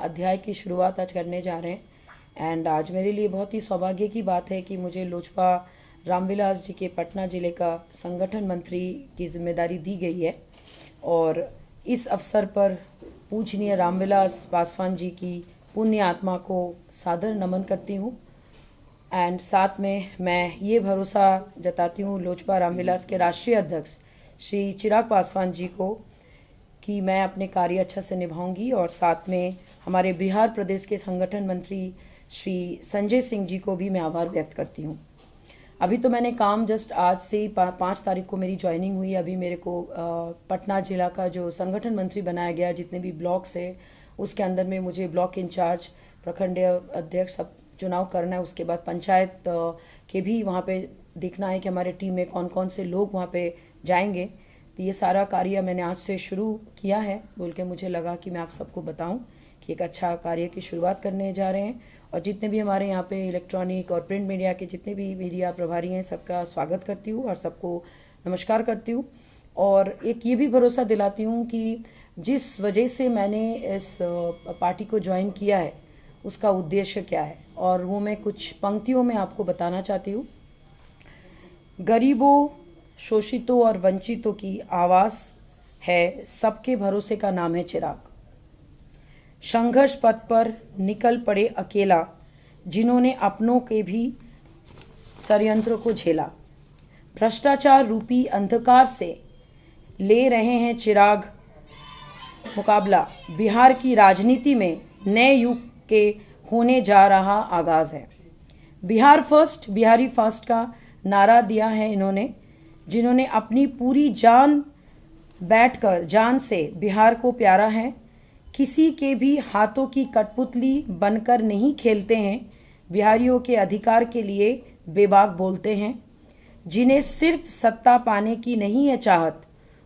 अध्याय की शुरुआत आज करने जा रहे हैं। एंड आज मेरे लिए बहुत ही सौभाग्य की बात है कि मुझे लोजपा रामविलास जी के पटना ज़िले का संगठन मंत्री की जिम्मेदारी दी गई है। और इस अवसर पर पूजनीय रामविलास पासवान जी की पुण्य आत्मा को सादर नमन करती हूँ। एंड साथ में मैं ये भरोसा जताती हूँ लोजपा रामविलास के राष्ट्रीय अध्यक्ष श्री चिराग पासवान जी को कि मैं अपने कार्य अच्छा से निभाऊंगी। और साथ में हमारे बिहार प्रदेश के संगठन मंत्री श्री संजय सिंह जी को भी मैं आभार व्यक्त करती हूँ। अभी तो मैंने काम जस्ट आज से ही 5 तारीख को मेरी ज्वाइनिंग हुई। अभी मेरे को पटना जिला का जो संगठन मंत्री बनाया गया, जितने भी ब्लॉक्स है उसके अंदर में मुझे ब्लॉक इंचार्ज, प्रखंडीय अध्यक्ष सब चुनाव करना है। उसके बाद पंचायत के भी वहाँ पे देखना है कि हमारे टीम में कौन कौन से लोग वहाँ पे जाएंगे। तो ये सारा कार्य मैंने आज से शुरू किया है बोल के मुझे लगा कि मैं आप सबको बताऊं कि एक अच्छा कार्य की शुरुआत करने जा रहे हैं। और जितने भी हमारे यहाँ पे इलेक्ट्रॉनिक और प्रिंट मीडिया के जितने भी मीडिया प्रभारी हैं सबका स्वागत करती हूँ और सबको नमस्कार करती हूँ। और एक ये भी भरोसा दिलाती हूँ कि जिस वजह से मैंने इस पार्टी को ज्वाइन किया है उसका उद्देश्य क्या है, और वो मैं कुछ पंक्तियों में आपको बताना चाहती हूँ। गरीबों, शोषितों और वंचितों की आवाज़ है, सबके भरोसे का नाम है चिराग। संघर्ष पथ पर निकल पड़े अकेला, जिन्होंने अपनों के भी षड्यंत्रों को झेला। भ्रष्टाचार रूपी अंधकार से ले रहे हैं चिराग मुकाबला। बिहार की राजनीति में नए युग के होने जा रहा आगाज है। बिहार फर्स्ट, बिहारी फर्स्ट का नारा दिया है इन्होंने, जिन्होंने अपनी पूरी जान बैठकर जान से बिहार को प्यारा है। किसी के भी हाथों की कठपुतली बनकर नहीं खेलते हैं, बिहारियों के अधिकार के लिए बेबाक बोलते हैं। जिन्हें सिर्फ सत्ता पाने की नहीं है चाहत,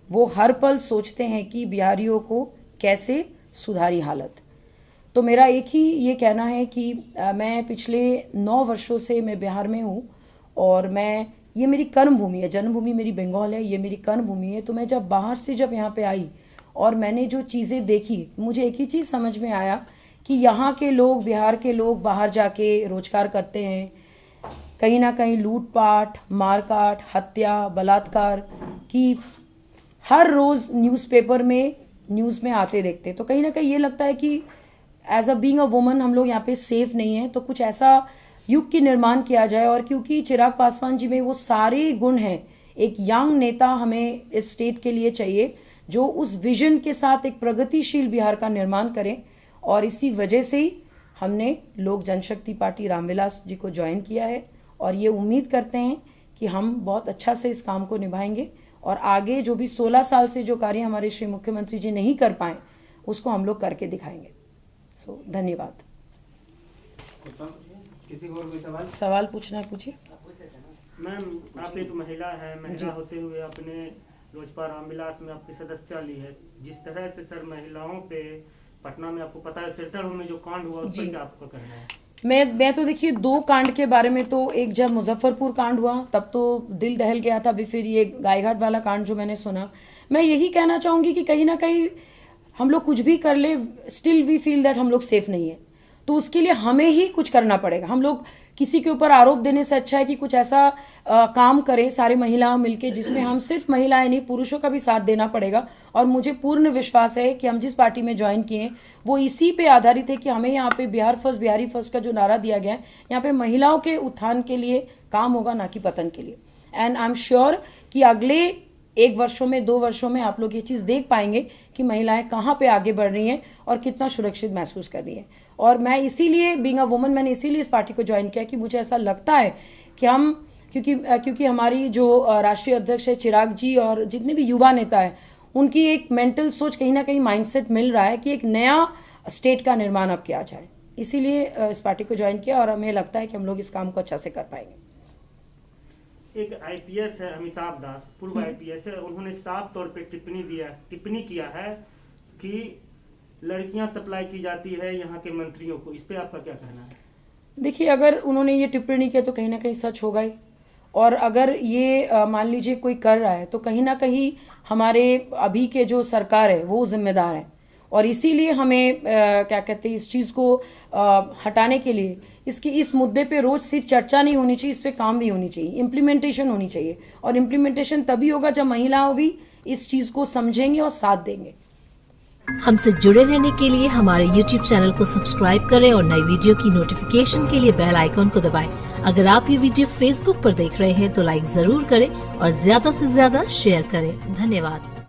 वो हर पल सोचते हैं कि बिहारियों को कैसे सुधारी हालत। तो मेरा एक ही ये कहना है कि मैं पिछले 9 वर्षों से मैं बिहार में हूँ और ये मेरी कर्म भूमि है। जन्मभूमि मेरी बंगाल है, ये मेरी कर्म भूमि है। तो मैं जब बाहर से यहाँ पे आई और मैंने जो चीज़ें देखी, मुझे एक ही चीज़ समझ में आया कि यहाँ के लोग, बिहार के लोग बाहर जाके रोजगार करते हैं। कहीं ना कहीं लूटपाट, मारकाट, हत्या, बलात्कार की हर रोज़ न्यूज़पेपर में न्यूज़ में आते देखते। तो कहीं ना कहीं ये लगता है कि as a being a woman हम लोग यहाँ पे सेफ नहीं है। तो कुछ ऐसा युग की निर्माण किया जाए। और क्योंकि चिराग पासवान जी में वो सारे गुण हैं, एक यंग नेता हमें इस स्टेट के लिए चाहिए जो उस विजन के साथ एक प्रगतिशील बिहार का निर्माण करें। और इसी वजह से ही हमने लोक जनशक्ति पार्टी रामविलास जी को ज्वाइन किया है। और ये उम्मीद करते हैं कि हम बहुत अच्छा से इस काम को निभाएंगे और आगे जो भी 16 साल से जो कार्य हमारे श्री मुख्यमंत्री जी नहीं कर पाए उसको हम लोग करके दिखाएंगे। सो धन्यवाद। किसी को और कोई सवाल पूछना है, पूछिए। मैम, आप एक महिला है, महिला होते हुए आपने लोजपा रामविलास में आपकी सदस्यता ली है। जिस तरह से सर महिलाओं पे पटना में आपको पता है शेल्टर होम में जो कांड हुआ उस पर क्या आपका कहना है? मैं तो देखिए 2 कांड के बारे में, तो एक जब मुजफ्फरपुर कांड हुआ तब तो दिल दहल गया था। फिर ये गायघाट वाला कांड जो मैंने सुना, मैं यही कहना चाहूँगी कि कहीं ना कहीं हम लोग कुछ भी कर ले, स्टिल वी फील दैट हम लोग सेफ नहीं है। तो उसके लिए हमें ही कुछ करना पड़ेगा। हम लोग किसी के ऊपर आरोप देने से अच्छा है कि कुछ ऐसा काम करें सारे महिलाएं मिलके, जिसमें हम सिर्फ महिलाएं नहीं पुरुषों का भी साथ देना पड़ेगा। और मुझे पूर्ण विश्वास है कि हम जिस पार्टी में ज्वाइन किए वो इसी पे आधारित है कि हमें यहाँ पे बिहार फर्स्ट, बिहारी फर्स्ट का जो नारा दिया गया है, यहाँ पे महिलाओं के उत्थान के लिए काम होगा, ना कि पतन के लिए। एंड आई एम श्योर कि अगले 1 वर्षों में, 2 वर्षों में आप लोग ये चीज़ देख पाएंगे कि महिलाएं कहाँ पे आगे बढ़ रही हैं और कितना सुरक्षित महसूस कर रही हैं। और मैं इसीलिए बीइंग अ वुमन, मैंने इसीलिए इस पार्टी को ज्वाइन किया कि मुझे ऐसा लगता है कि हम क्योंकि हमारी जो राष्ट्रीय अध्यक्ष है चिराग जी और जितने भी युवा नेता है, उनकी एक मेंटल सोच, कहीं ना कहीं माइंडसेट मिल रहा है कि एक नया स्टेट का निर्माण अब किया जाए। इसीलिए इस पार्टी को ज्वाइन किया और हमें लगता है कि हम लोग इस काम को अच्छा से कर पाएंगे। एक आईपीएस है अमिताभ दास, पूर्व आईपीएस है, उन्होंने साफ तौर पे टिप्पणी किया है कि लड़कियां सप्लाई की जाती है यहाँ के मंत्रियों को। इस पे आपका क्या कहना है? देखिए, अगर उन्होंने ये टिप्पणी किया तो कहीं ना कहीं सच होगा ही। और अगर ये मान लीजिए कोई कर रहा है तो कहीं ना कहीं हमारे अभी के जो सरकार है वो जिम्मेदार है। और इसीलिए हमें क्या कहते हैं, इस चीज़ को हटाने के लिए इस मुद्दे पे रोज सिर्फ चर्चा नहीं होनी चाहिए, इस पे काम भी होनी चाहिए, इम्प्लीमेंटेशन होनी चाहिए। और इम्प्लीमेंटेशन तभी होगा जब महिलाओं भी इस चीज़ को समझेंगे और साथ देंगे। हमसे जुड़े रहने के लिए हमारे YouTube चैनल को सब्सक्राइब करें और नई वीडियो की नोटिफिकेशन के लिए बेल आइकॉन को दबाएं। अगर आप ये वीडियो Facebook पर देख रहे हैं तो लाइक जरूर करें और ज्यादा से ज्यादा शेयर करें। धन्यवाद।